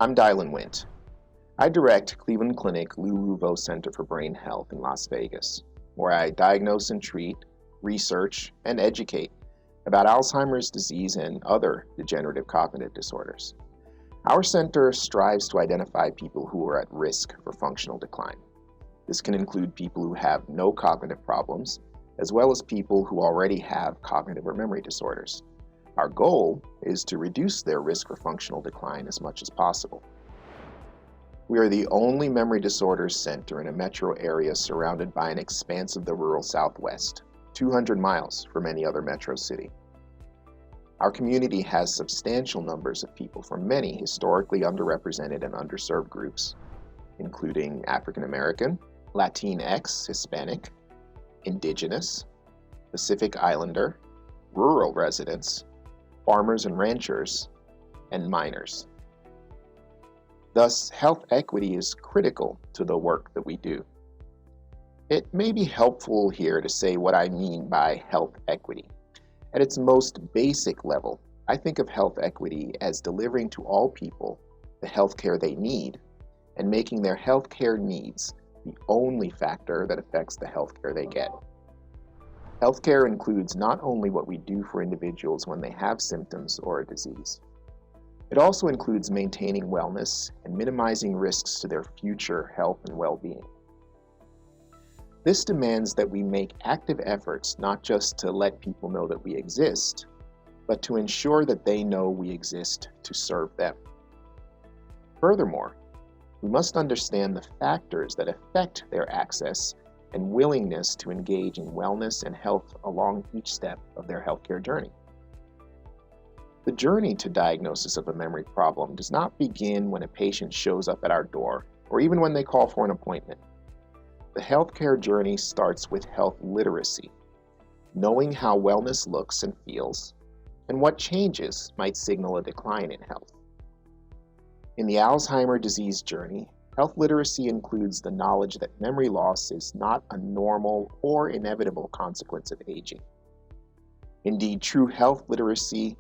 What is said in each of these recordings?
I'm Dylan Wint. I direct Cleveland Clinic Lou Ruvo Center for Brain Health in Las Vegas, where I diagnose and treat, research, and educate about Alzheimer's disease and other degenerative cognitive disorders. Our center strives to identify people who are at risk for functional decline. This can include people who have no cognitive problems, as well as people who already have cognitive or memory disorders. Our goal is to reduce their risk for functional decline as much as possible. We are the only memory disorders center in a metro area surrounded by an expanse of the rural Southwest, 200 miles from any other metro city. Our community has substantial numbers of people from many historically underrepresented and underserved groups, including African American, Latinx, Hispanic, Indigenous, Pacific Islander, rural residents, farmers and ranchers, and minors. Thus, health equity is critical to the work that we do. It may be helpful here to say what I mean by health equity. At its most basic level, I think of health equity as delivering to all people the health care they need and making their health care needs the only factor that affects the health care they get. Healthcare includes not only what we do for individuals when they have symptoms or a disease. It also includes maintaining wellness and minimizing risks to their future health and well-being. This demands that we make active efforts not just to let people know that we exist, but to ensure that they know we exist to serve them. Furthermore, we must understand the factors that affect their access and willingness to engage in wellness and health along each step of their healthcare journey. The journey to diagnosis of a memory problem does not begin when a patient shows up at our door or even when they call for an appointment. The healthcare journey starts with health literacy, knowing how wellness looks and feels, and what changes might signal a decline in health. In the Alzheimer disease journey, health literacy includes the knowledge that memory loss is not a normal or inevitable consequence of aging. Indeed, true health literacy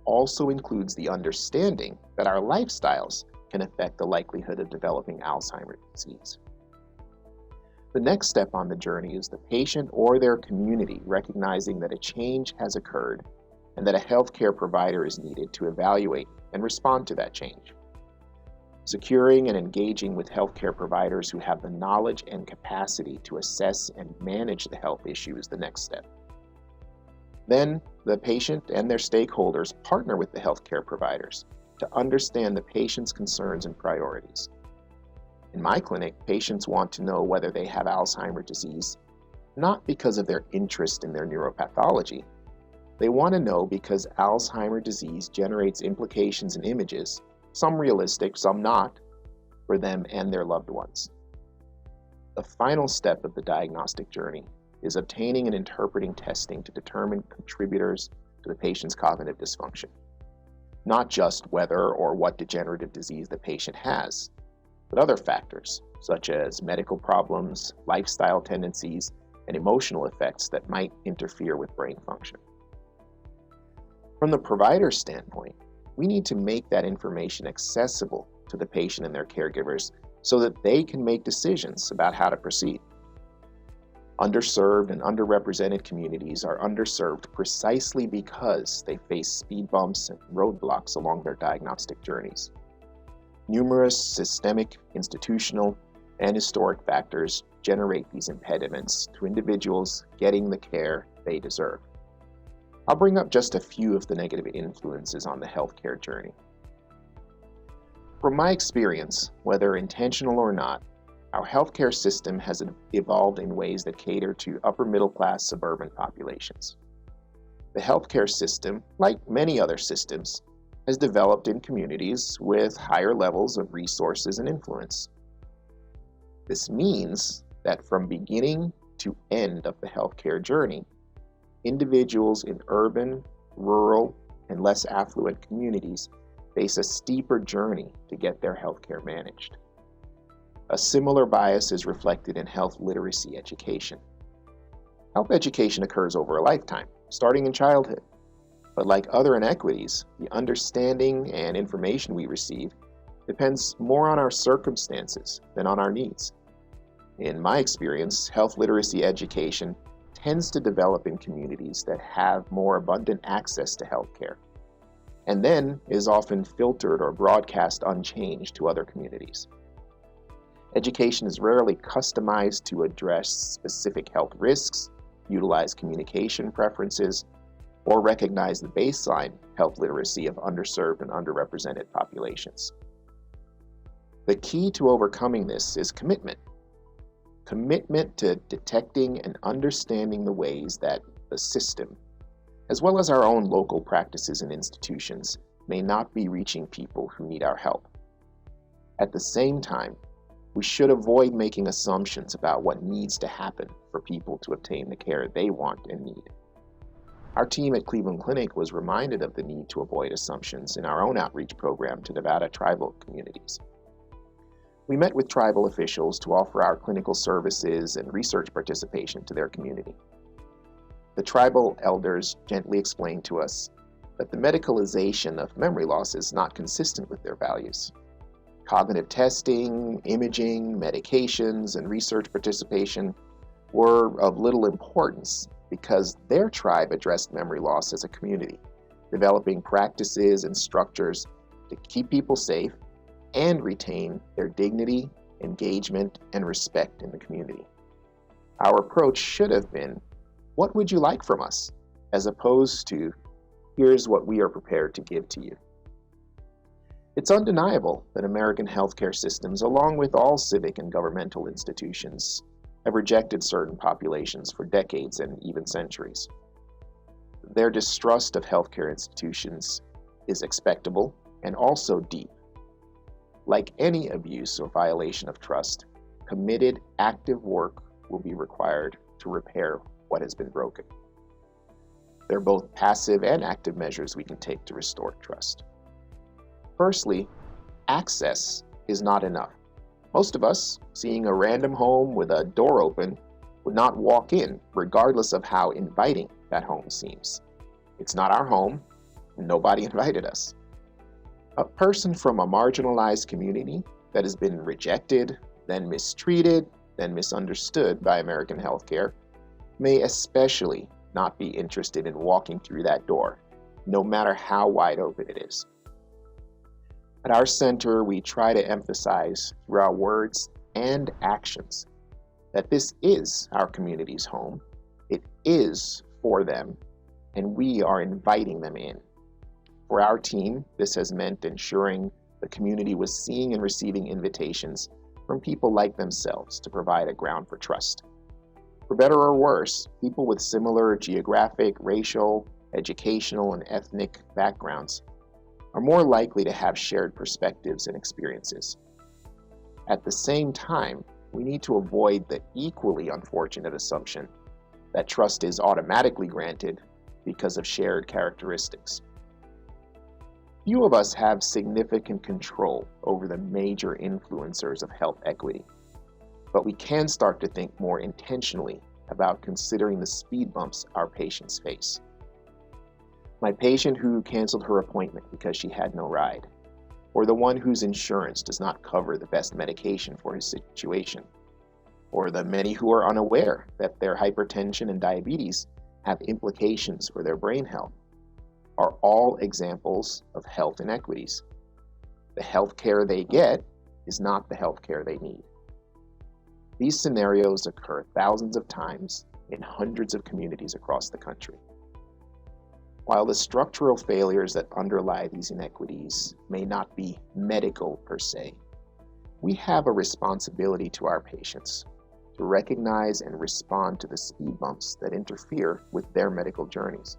also includes the understanding that our lifestyles can affect the likelihood of developing Alzheimer's disease. The next step on the journey is the patient or their community recognizing that a change has occurred and that a healthcare provider is needed to evaluate and respond to that change. Securing and engaging with healthcare providers who have the knowledge and capacity to assess and manage the health issue is the next step. Then, the patient and their stakeholders partner with the healthcare providers to understand the patient's concerns and priorities. In my clinic, patients want to know whether they have Alzheimer's disease, not because of their interest in their neuropathology. They want to know because Alzheimer's disease generates implications and images, some realistic, some not, for them and their loved ones. The final step of the diagnostic journey is obtaining and interpreting testing to determine contributors to the patient's cognitive dysfunction. Not just whether or what degenerative disease the patient has, but other factors such as medical problems, lifestyle tendencies, and emotional effects that might interfere with brain function. From the provider's standpoint, we need to make that information accessible to the patient and their caregivers so that they can make decisions about how to proceed. Underserved and underrepresented communities are underserved precisely because they face speed bumps and roadblocks along their diagnostic journeys. Numerous systemic, institutional, and historic factors generate these impediments to individuals getting the care they deserve. I'll bring up just a few of the negative influences on the healthcare journey. From my experience, whether intentional or not, our healthcare system has evolved in ways that cater to upper middle class suburban populations. The healthcare system, like many other systems, has developed in communities with higher levels of resources and influence. This means that from beginning to end of the healthcare journey, individuals in urban, rural, and less affluent communities face a steeper journey to get their healthcare managed. A similar bias is reflected in health literacy education. Health education occurs over a lifetime, starting in childhood. But like other inequities, the understanding and information we receive depends more on our circumstances than on our needs. In my experience, health literacy education tends to develop in communities that have more abundant access to healthcare, and then is often filtered or broadcast unchanged to other communities. Education is rarely customized to address specific health risks, utilize communication preferences, or recognize the baseline health literacy of underserved and underrepresented populations. The key to overcoming this is commitment. Commitment to detecting and understanding the ways that the system, as well as our own local practices and institutions, may not be reaching people who need our help. At the same time, we should avoid making assumptions about what needs to happen for people to obtain the care they want and need. Our team at Cleveland Clinic was reminded of the need to avoid assumptions in our own outreach program to Nevada tribal communities. We met with tribal officials to offer our clinical services and research participation to their community. The tribal elders gently explained to us that the medicalization of memory loss is not consistent with their values. Cognitive testing, imaging, medications, and research participation were of little importance because their tribe addressed memory loss as a community, developing practices and structures to keep people safe and retain their dignity, engagement, and respect in the community. Our approach should have been, what would you like from us? As opposed to, here's what we are prepared to give to you. It's undeniable that American healthcare systems, along with all civic and governmental institutions, have rejected certain populations for decades and even centuries. Their distrust of healthcare institutions is expectable and also deep. Like any abuse or violation of trust, committed, active work will be required to repair what has been broken. There are both passive and active measures we can take to restore trust. Firstly, access is not enough. Most of us, seeing a random home with a door open, would not walk in, regardless of how inviting that home seems. It's not our home, and nobody invited us. A person from a marginalized community that has been rejected, then mistreated, then misunderstood by American healthcare may especially not be interested in walking through that door, no matter how wide open it is. At our center, we try to emphasize through our words and actions that this is our community's home, it is for them, and we are inviting them in. For our team, this has meant ensuring the community was seeing and receiving invitations from people like themselves to provide a ground for trust. For better or worse, people with similar geographic, racial, educational, and ethnic backgrounds are more likely to have shared perspectives and experiences. At the same time, we need to avoid the equally unfortunate assumption that trust is automatically granted because of shared characteristics. Few of us have significant control over the major influencers of health equity, but we can start to think more intentionally about considering the speed bumps our patients face. My patient who canceled her appointment because she had no ride, or the one whose insurance does not cover the best medication for his situation, or the many who are unaware that their hypertension and diabetes have implications for their brain health, are all examples of health inequities. The health care they get is not the health care they need. These scenarios occur thousands of times in hundreds of communities across the country. While the structural failures that underlie these inequities may not be medical per se, we have a responsibility to our patients to recognize and respond to the speed bumps that interfere with their medical journeys.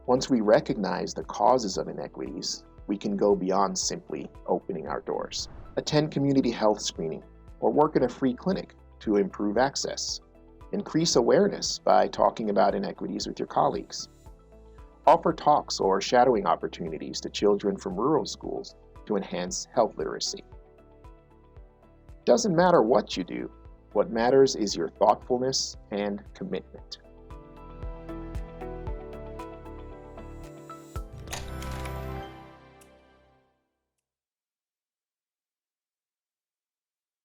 Once we recognize the causes of inequities, we can go beyond simply opening our doors. Attend community health screening or work in a free clinic to improve access. Increase awareness by talking about inequities with your colleagues. Offer talks or shadowing opportunities to children from rural schools to enhance health literacy. It doesn't matter what you do. What matters is your thoughtfulness and commitment.